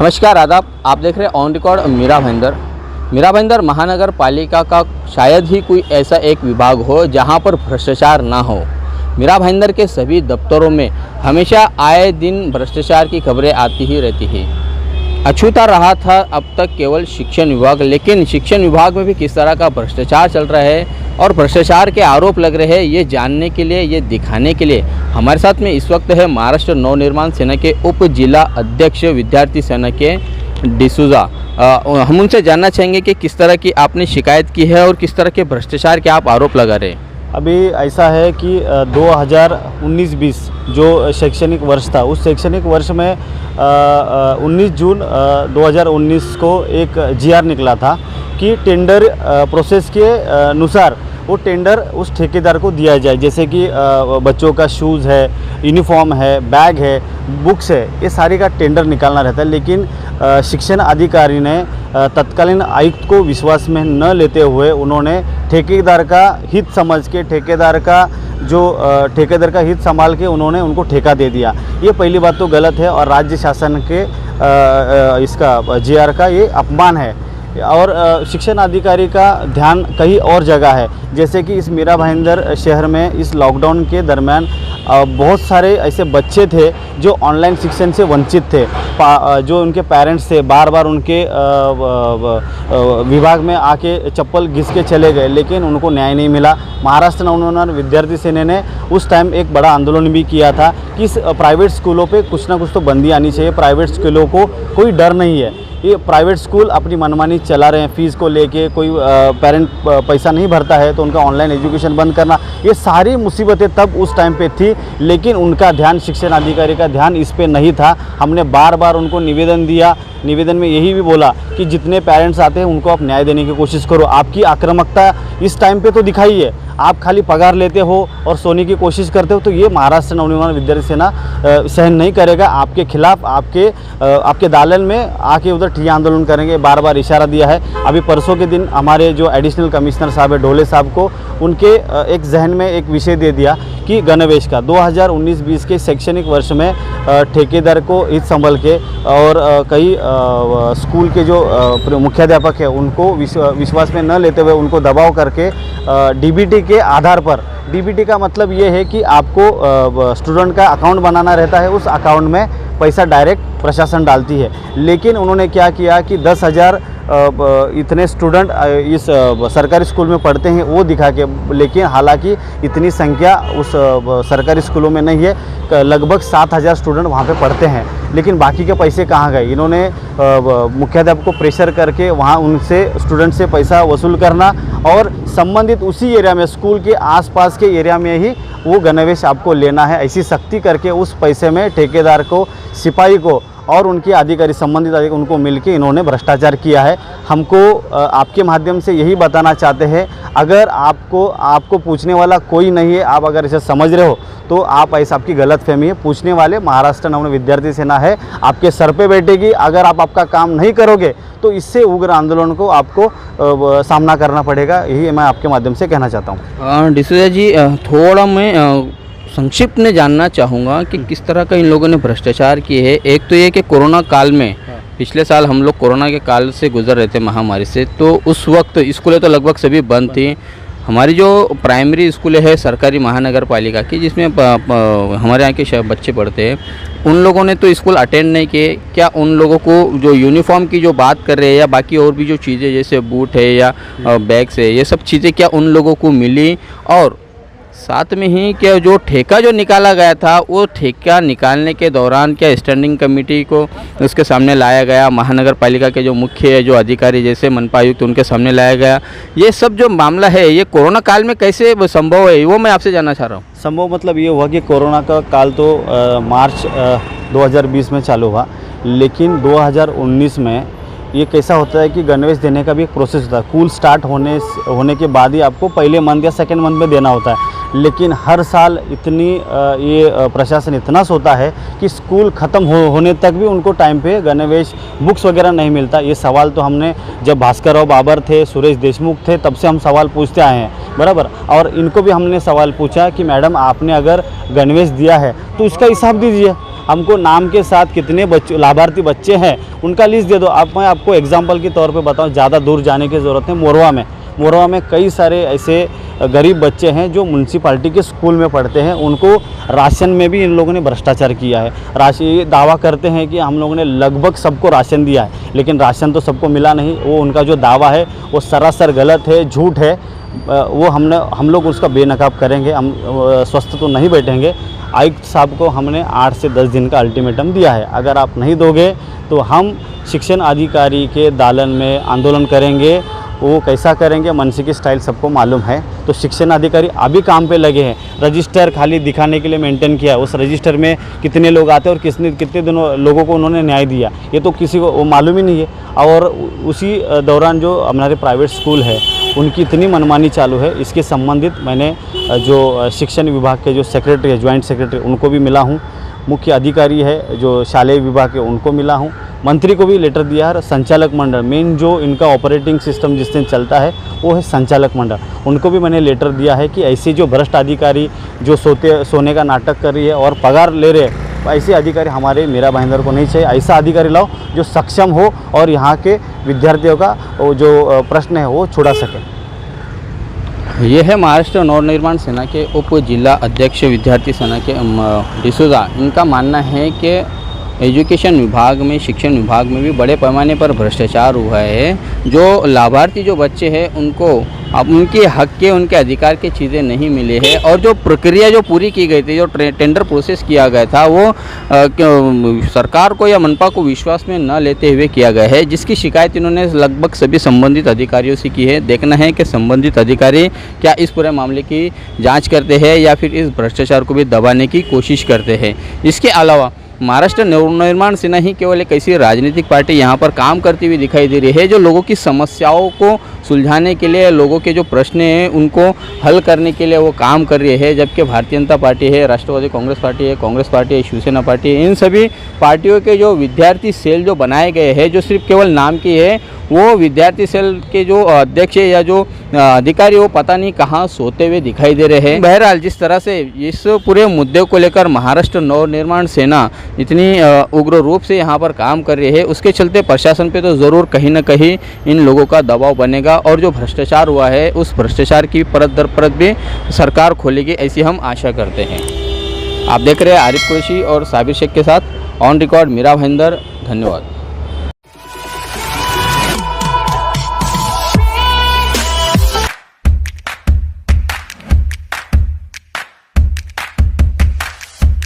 नमस्कार आदाब, आप देख रहे हैं ऑन रिकॉर्ड मीरा भाईंदर। मीरा भाईंदर महानगर पालिका का शायद ही कोई ऐसा एक विभाग हो जहां पर भ्रष्टाचार ना हो। मीरा भाईंदर के सभी दफ्तरों में हमेशा आए दिन भ्रष्टाचार की खबरें आती ही रहती है। अछूता रहा था अब तक केवल शिक्षण विभाग, लेकिन शिक्षण विभाग में भी किस तरह का भ्रष्टाचार चल रहा है और भ्रष्टाचार के आरोप लग रहे हैं, ये जानने के लिए, ये दिखाने के लिए हमारे साथ में इस वक्त है महाराष्ट्र नवनिर्माण सेना के उप जिला अध्यक्ष विद्यार्थी सेना के डिसूजा। हम उनसे जानना चाहेंगे कि किस तरह की आपने शिकायत की है और किस तरह के भ्रष्टाचार के आप आरोप लगा रहे हैं। अभी ऐसा है कि 2019-20 जो शैक्षणिक वर्ष था, उस शैक्षणिक वर्ष में 19 जून 2019 को एक जीआर निकला था कि टेंडर प्रोसेस के अनुसार वो टेंडर उस ठेकेदार को दिया जाए। जैसे कि बच्चों का शूज़ है, यूनिफॉर्म है, बैग है, बुक्स है, ये सारी का टेंडर निकालना रहता है। लेकिन शिक्षण अधिकारी ने तत्कालीन आयुक्त को विश्वास में न लेते हुए उन्होंने ठेकेदार का हित समझ के ठेकेदार का हित संभाल के उन्होंने उनको ठेका दे दिया। ये पहली बात तो गलत है और राज्य शासन के इसका जीआर का ये अपमान है। और शिक्षण अधिकारी का ध्यान कहीं और जगह है। जैसे कि इस मीरा भाईंदर शहर में इस लॉकडाउन के दरमियान बहुत सारे ऐसे बच्चे थे जो ऑनलाइन शिक्षण से वंचित थे, जो उनके पेरेंट्स थे बार बार उनके विभाग में आके चप्पल घिस के चले गए, लेकिन उनको न्याय नहीं मिला। महाराष्ट्र नवनिर्माण विद्यार्थी सेना ने उस टाइम एक बड़ा आंदोलन भी किया था कि प्राइवेट स्कूलों पे कुछ ना कुछ तो बंदी आनी चाहिए। प्राइवेट स्कूलों को कोई डर नहीं है, ये प्राइवेट स्कूल अपनी मनमानी चला रहे हैं, फ़ीस को लेके कोई पेरेंट पैसा नहीं भरता है तो उनका ऑनलाइन एजुकेशन बंद करना, ये सारी मुसीबतें तब उस टाइम पे थी। लेकिन उनका ध्यान, शिक्षण अधिकारी का ध्यान इस पे नहीं था। हमने बार बार उनको निवेदन दिया, निवेदन में यही भी बोला कि जितने पेरेंट्स आते हैं उनको आप न्याय देने की कोशिश करो। आपकी आक्रामकता इस टाइम पे तो दिखाई है, आप खाली पगार लेते हो और सोने की कोशिश करते हो, तो ये महाराष्ट्र नवनिर्माण विद्यार्थी सेना सहन नहीं करेगा। आपके खिलाफ आपके दालन में आके उधर ठिया आंदोलन करेंगे, बार बार इशारा दिया है। अभी परसों के दिन हमारे जो एडिशनल कमिश्नर साहब है ढोले साहब को उनके एक जहन में एक विषय दे दिया कि गणवेश का 2019-20 के शैक्षणिक वर्ष में ठेकेदार को हित संभल के और कई स्कूल के जो मुख्याध्यापक है उनको विश्वास में न लेते हुए उनको दबाव करके डीबीटी के आधार पर, डीबीटी का मतलब ये है कि आपको स्टूडेंट का अकाउंट बनाना रहता है, उस अकाउंट में पैसा डायरेक्ट प्रशासन डालती है। लेकिन उन्होंने क्या किया कि 10,000 इतने स्टूडेंट इस सरकारी स्कूल में पढ़ते हैं वो दिखा के, लेकिन हालांकि इतनी संख्या उस सरकारी स्कूलों में नहीं है। लगभग 7,000 स्टूडेंट वहाँ पे पढ़ते हैं, लेकिन बाकी के पैसे कहाँ गए। इन्होंने मुख्याध्यापक को प्रेशर करके वहाँ उनसे स्टूडेंट से पैसा वसूल करना और संबंधित उसी एरिया में, स्कूल के आसपास के एरिया में ही वो गणवेश आपको लेना है, ऐसी सख्ती करके उस पैसे में ठेकेदार को, सिपाही को और उनके अधिकारी, संबंधित अधिकारी, उनको मिलके इन्होंने भ्रष्टाचार किया है। हमको आपके माध्यम से यही बताना चाहते हैं, अगर आपको पूछने वाला कोई नहीं है, आप अगर इसे समझ रहे हो तो आप ऐसा, आपकी गलतफहमी है। पूछने वाले महाराष्ट्र नवनिर्माण विद्यार्थी सेना है, आपके सर पे बैठेगी। अगर आप आपका काम नहीं करोगे तो इससे उग्र आंदोलन को आपको सामना करना पड़ेगा। यही मैं आपके माध्यम से कहना चाहता हूँ। डिसूजा जी, थोड़ा मैं संक्षिप्त में जानना चाहूँगा कि किस तरह का इन लोगों ने भ्रष्टाचार किए हैं। एक तो ये कि कोरोना काल में, पिछले साल हम लोग कोरोना के काल से गुजर रहे थे, महामारी से, तो उस वक्त स्कूलें तो लगभग सभी बंद थी। हमारी जो प्राइमरी स्कूलें हैं सरकारी महानगर पालिका की, जिसमें हमारे यहाँ के बच्चे पढ़ते हैं, उन लोगों ने तो स्कूल अटेंड नहीं किए। क्या उन लोगों को जो यूनिफॉर्म की जो बात कर रहे हैं या बाकी और भी जो चीज़ें जैसे बूट है या बैग्स है, ये सब चीज़ें क्या उन लोगों को मिली? और साथ में ही क्या जो ठेका जो निकाला गया था, वो ठेका निकालने के दौरान क्या स्टैंडिंग कमेटी को उसके सामने लाया गया, महानगर पालिका के जो मुख्य जो अधिकारी जैसे मनपा आयुक्त उनके सामने लाया गया? ये सब जो मामला है ये कोरोना काल में कैसे संभव है, वो मैं आपसे जानना चाह रहा हूँ। संभव मतलब ये हुआ कि कोरोना का काल तो मार्च 2020 में चालू हुआ, लेकिन 2019 में ये कैसा होता है कि गणवेश देने का भी एक प्रोसेस होता है। स्कूल स्टार्ट होने के बाद ही आपको पहले मंथ या सेकेंड मंथ में देना होता है। लेकिन हर साल ये प्रशासन इतना सोता है कि स्कूल ख़त्म होने तक भी उनको टाइम पे गणवेश, बुक्स वगैरह नहीं मिलता। ये सवाल तो हमने जब भास्कर राव बाबर थे, सुरेश देशमुख थे, तब से हम सवाल पूछते आए हैं, बराबर। और इनको भी हमने सवाल पूछा कि मैडम आपने अगर गणवेश दिया है तो उसका हिसाब दीजिए। हमको नाम के साथ कितने बच्चे लाभार्थी बच्चे हैं उनका लिस्ट दे दो। अब मैं आपको एग्जांपल के तौर पे बताऊं, ज़्यादा दूर जाने की ज़रूरत है। मोरवा में कई सारे ऐसे गरीब बच्चे हैं जो म्यूनसिपालिटी के स्कूल में पढ़ते हैं, उनको राशन में भी इन लोगों ने भ्रष्टाचार किया है। ये दावा करते हैं कि हम लोगों ने लगभग सबको राशन दिया है, लेकिन राशन तो सबको मिला नहीं। वो उनका जो दावा है वो सरासर गलत है, झूठ है। वो हम लोग उसका बेनकाब करेंगे। हम स्वस्थ तो नहीं बैठेंगे। आयुक्त साहब को हमने 8 से 10 दिन का अल्टीमेटम दिया है। अगर आप नहीं दोगे तो हम शिक्षण अधिकारी के दालन में आंदोलन करेंगे। वो कैसा करेंगे, मनसी की स्टाइल सबको मालूम है। तो शिक्षण अधिकारी अभी काम पे लगे हैं। रजिस्टर खाली दिखाने के लिए मेंटेन किया है। उस रजिस्टर में कितने लोग आते हैं और कितने दिनों लोगों को उन्होंने न्याय दिया, ये तो किसी को वो मालूम ही नहीं है। और उसी दौरान जो हमारे प्राइवेट स्कूल है उनकी इतनी मनमानी चालू है। इसके संबंधित मैंने जो शिक्षण विभाग के जो सेक्रेटरी है, ज्वाइंट सेक्रेटरी, उनको भी मिला हूँ। मुख्य अधिकारी है जो शालेय विभाग के, उनको मिला हूँ। मंत्री को भी लेटर दिया है। संचालक मंडल, मेन जो इनका ऑपरेटिंग सिस्टम जिस दिन चलता है वो है संचालक मंडल, उनको भी मैंने लेटर दिया है कि ऐसे जो भ्रष्ट अधिकारी जो सोने का नाटक कर रही है और पगार ले रहे हैं, ऐसे अधिकारी हमारे मीरा भाईंदर को नहीं चाहिए। ऐसा अधिकारी लाओ जो सक्षम हो और यहाँ के विद्यार्थियों का जो प्रश्न है वो छुड़ा सके। ये है महाराष्ट्र नवनिर्माण सेना के उप जिला अध्यक्ष विद्यार्थी सेना के डिसूजा। इनका मानना है कि एजुकेशन विभाग में, शिक्षण विभाग में भी बड़े पैमाने पर भ्रष्टाचार हुआ है। जो लाभार्थी जो बच्चे हैं उनको अब उनके हक के, उनके अधिकार के चीज़ें नहीं मिले हैं। और जो प्रक्रिया जो पूरी की गई थी, जो टेंडर प्रोसेस किया गया था, वो सरकार को या मनपा को विश्वास में न लेते हुए किया गया है, जिसकी शिकायत इन्होंने लगभग सभी संबंधित अधिकारियों से की है। देखना है कि संबंधित अधिकारी क्या इस पूरे मामले की जाँच करते हैं या फिर इस भ्रष्टाचार को भी दबाने की कोशिश करते हैं। इसके अलावा महाराष्ट्र नवनिर्माण सेना ही केवल एक ऐसी राजनीतिक पार्टी यहाँ पर काम करती हुई दिखाई दे रही है जो लोगों की समस्याओं को सुलझाने के लिए, लोगों के जो प्रश्न हैं उनको हल करने के लिए वो काम कर रही है। जबकि भारतीय जनता पार्टी है, राष्ट्रवादी कांग्रेस पार्टी है, शिवसेना पार्टी है, इन सभी पार्टियों के जो विद्यार्थी सेल जो बनाए गए हैं, जो सिर्फ केवल नाम की है, वो विद्यार्थी सेल के जो अध्यक्ष या जो अधिकारी वो पता नहीं कहाँ सोते हुए दिखाई दे रहे हैं। बहरहाल जिस तरह से इस पूरे मुद्दे को लेकर महाराष्ट्र नवनिर्माण सेना इतनी उग्र रूप से यहाँ पर काम कर रही है, उसके चलते प्रशासन पे तो ज़रूर कहीं ना कहीं इन लोगों का दबाव बनेगा और जो भ्रष्टाचार हुआ है उस भ्रष्टाचार की परत दर परत भी सरकार खोलेगी, ऐसी हम आशा करते हैं। आप देख रहे हैं आरिफ कुरैशी और साबिर शेख के साथ ऑन रिकॉर्ड मीरा भाईंदर। धन्यवाद।